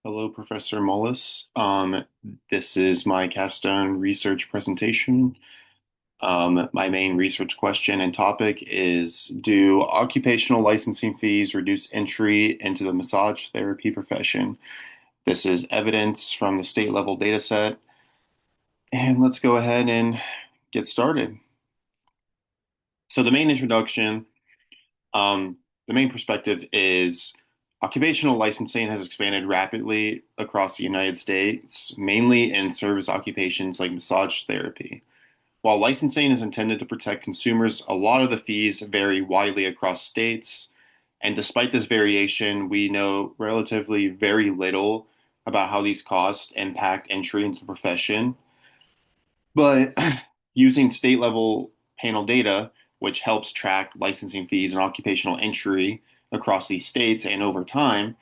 Hello, Professor Mullis. This is my capstone research presentation. My main research question and topic is, do occupational licensing fees reduce entry into the massage therapy profession? This is evidence from the state level data set. And let's go ahead and get started. So the main introduction, um, the main perspective is occupational licensing has expanded rapidly across the United States, mainly in service occupations like massage therapy. While licensing is intended to protect consumers, a lot of the fees vary widely across states. And despite this variation, we know relatively very little about how these costs impact entry into the profession. But using state level panel data, which helps track licensing fees and occupational entry across these states and over time,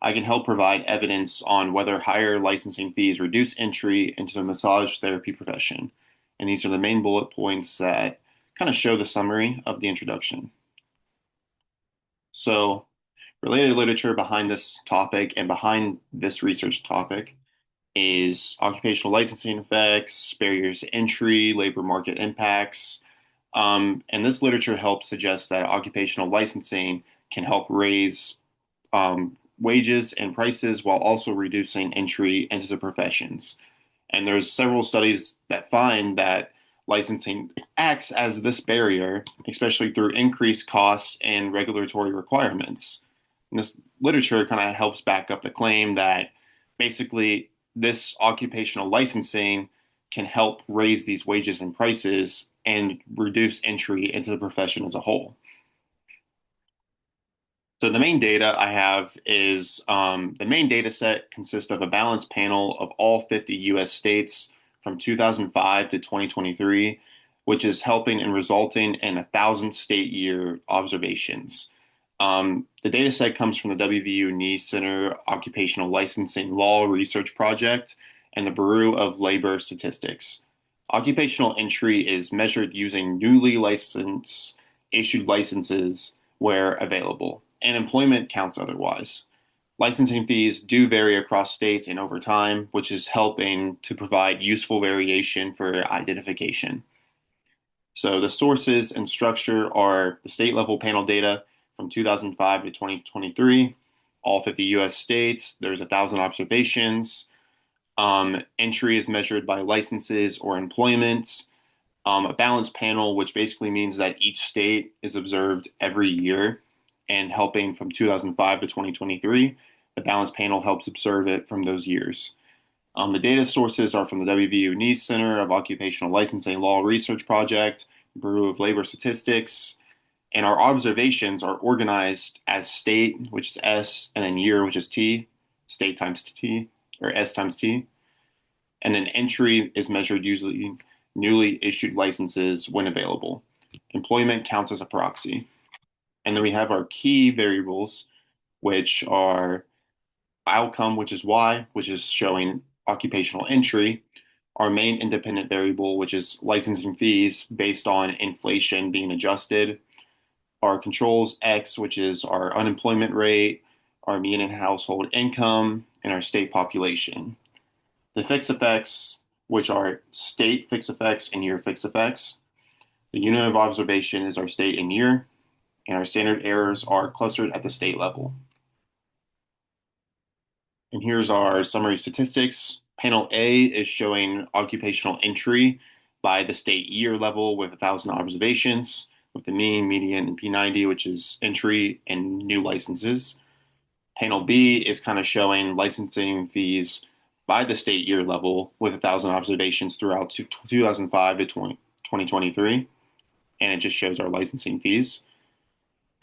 I can help provide evidence on whether higher licensing fees reduce entry into the massage therapy profession. And these are the main bullet points that kind of show the summary of the introduction. So, related literature behind this topic and behind this research topic is occupational licensing effects, barriers to entry, labor market impacts. And this literature helps suggest that occupational licensing can help raise wages and prices while also reducing entry into the professions. And there's several studies that find that licensing acts as this barrier, especially through increased costs and regulatory requirements. And this literature kind of helps back up the claim that basically this occupational licensing can help raise these wages and prices and reduce entry into the profession as a whole. So the main data I have is the main data set consists of a balanced panel of all 50 US states from 2005 to 2023, which is helping and resulting in 1,000 state year observations. The data set comes from the WVU NIES Center Occupational Licensing Law Research Project and the Bureau of Labor Statistics. Occupational entry is measured using newly licensed issued licenses where available, and employment counts otherwise. Licensing fees do vary across states and over time, which is helping to provide useful variation for identification. So the sources and structure are the state level panel data from 2005 to 2023, all 50 US states. There's 1,000 observations. Entry is measured by licenses or employment. A balanced panel, which basically means that each state is observed every year and helping from 2005 to 2023. The balanced panel helps observe it from those years. The data sources are from the WVU NIES Center of Occupational Licensing Law Research Project, Bureau of Labor Statistics, and our observations are organized as state, which is S, and then year, which is T, state times T, or S times T. And then entry is measured using newly issued licenses when available. Employment counts as a proxy. And then we have our key variables, which are outcome, which is Y, which is showing occupational entry, our main independent variable, which is licensing fees based on inflation being adjusted, our controls X, which is our unemployment rate, our median household income, and our state population. The fixed effects, which are state fixed effects and year fixed effects. The unit of observation is our state and year, and our standard errors are clustered at the state level. And here's our summary statistics. Panel A is showing occupational entry by the state year level with 1,000 observations, with the mean, median, and P90, which is entry and new licenses. Panel B is kind of showing licensing fees by the state year level with 1,000 observations throughout 2005 to 2023. And it just shows our licensing fees.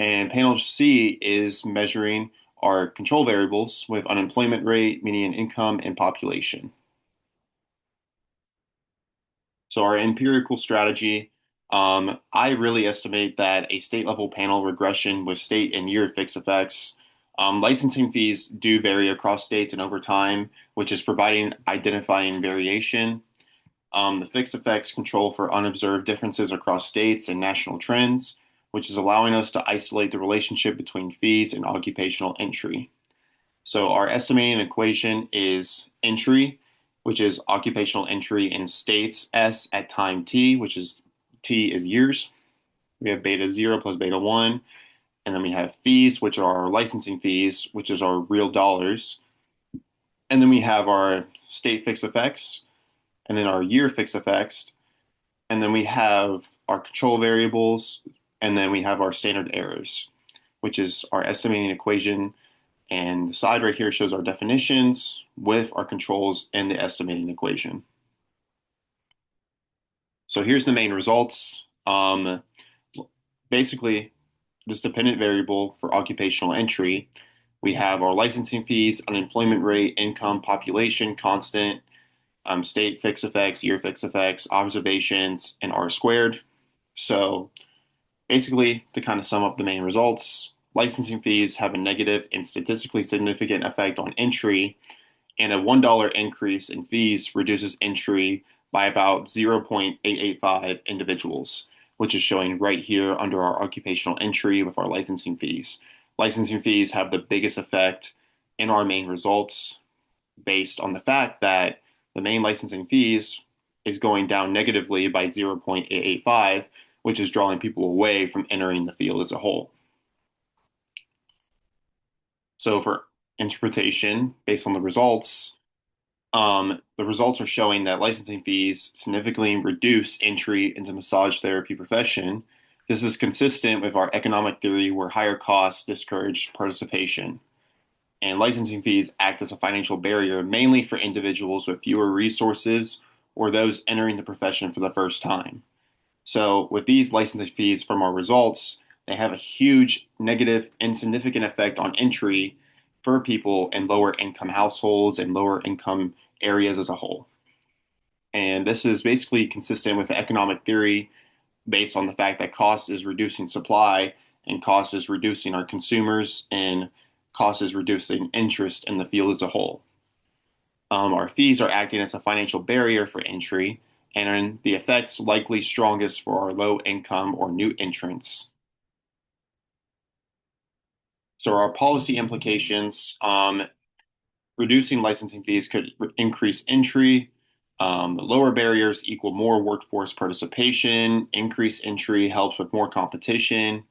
And panel C is measuring our control variables with unemployment rate, median income, and population. So our empirical strategy, I really estimate that a state level panel regression with state and year fixed effects. Licensing fees do vary across states and over time, which is providing identifying variation. The fixed effects control for unobserved differences across states and national trends, which is allowing us to isolate the relationship between fees and occupational entry. So our estimating equation is entry, which is occupational entry in states S at time t, which is t is years. We have beta 0 plus beta 1. And then we have fees, which are our licensing fees, which is our real dollars. And then we have our state fixed effects, and then our year fixed effects. And then we have our control variables, and then we have our standard errors, which is our estimating equation. And the side right here shows our definitions with our controls and the estimating equation. So here's the main results. Basically, this dependent variable for occupational entry, we have our licensing fees, unemployment rate, income, population, constant, state fixed effects, year fixed effects, observations, and R squared. So basically, to kind of sum up the main results, licensing fees have a negative and statistically significant effect on entry, and a $1 increase in fees reduces entry by about 0.885 individuals, which is showing right here under our occupational entry with our licensing fees. Licensing fees have the biggest effect in our main results based on the fact that the main licensing fees is going down negatively by 0.885, which is drawing people away from entering the field as a whole. So for interpretation, based on the results are showing that licensing fees significantly reduce entry into massage therapy profession. This is consistent with our economic theory where higher costs discourage participation. And licensing fees act as a financial barrier mainly for individuals with fewer resources or those entering the profession for the first time. So with these licensing fees from our results, they have a huge negative and significant effect on entry for people in lower income households and lower income areas as a whole. And this is basically consistent with economic theory based on the fact that cost is reducing supply and cost is reducing our consumers and cost is reducing interest in the field as a whole. Our fees are acting as a financial barrier for entry, and the effects likely strongest for our low income or new entrants. So our policy implications, reducing licensing fees could increase entry. Lower barriers equal more workforce participation. Increased entry helps with more competition.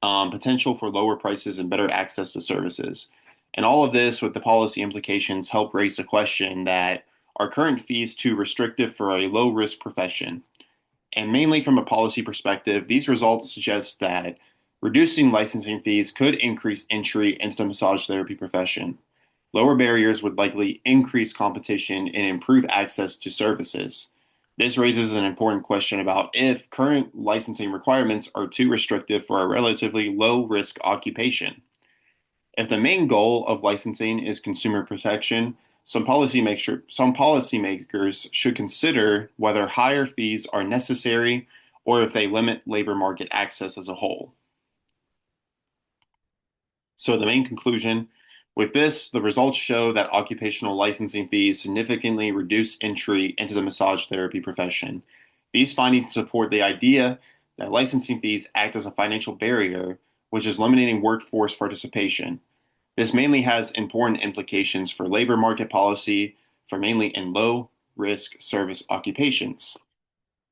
Potential for lower prices and better access to services. And all of this with the policy implications help raise the question that are current fees too restrictive for a low risk profession? And mainly from a policy perspective, these results suggest that reducing licensing fees could increase entry into the massage therapy profession. Lower barriers would likely increase competition and improve access to services. This raises an important question about if current licensing requirements are too restrictive for a relatively low risk occupation. If the main goal of licensing is consumer protection, some policymakers should consider whether higher fees are necessary or if they limit labor market access as a whole. So the main conclusion with this, the results show that occupational licensing fees significantly reduce entry into the massage therapy profession. These findings support the idea that licensing fees act as a financial barrier, which is limiting workforce participation. This mainly has important implications for labor market policy for mainly in low risk service occupations.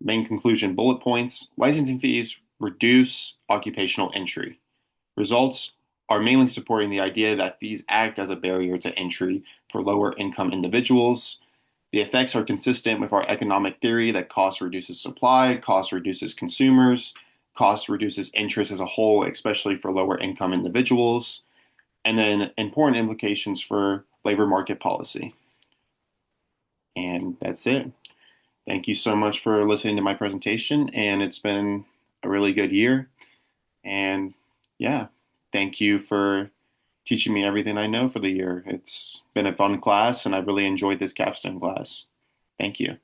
Main conclusion bullet points licensing fees reduce occupational entry. Results are mainly supporting the idea that fees act as a barrier to entry for lower income individuals. The effects are consistent with our economic theory that cost reduces supply, cost reduces consumers, cost reduces interest as a whole, especially for lower income individuals, and then important implications for labor market policy. And that's it. Thank you so much for listening to my presentation, and it's been a really good year. And yeah, thank you for teaching me everything I know for the year. It's been a fun class, and I really enjoyed this capstone class. Thank you.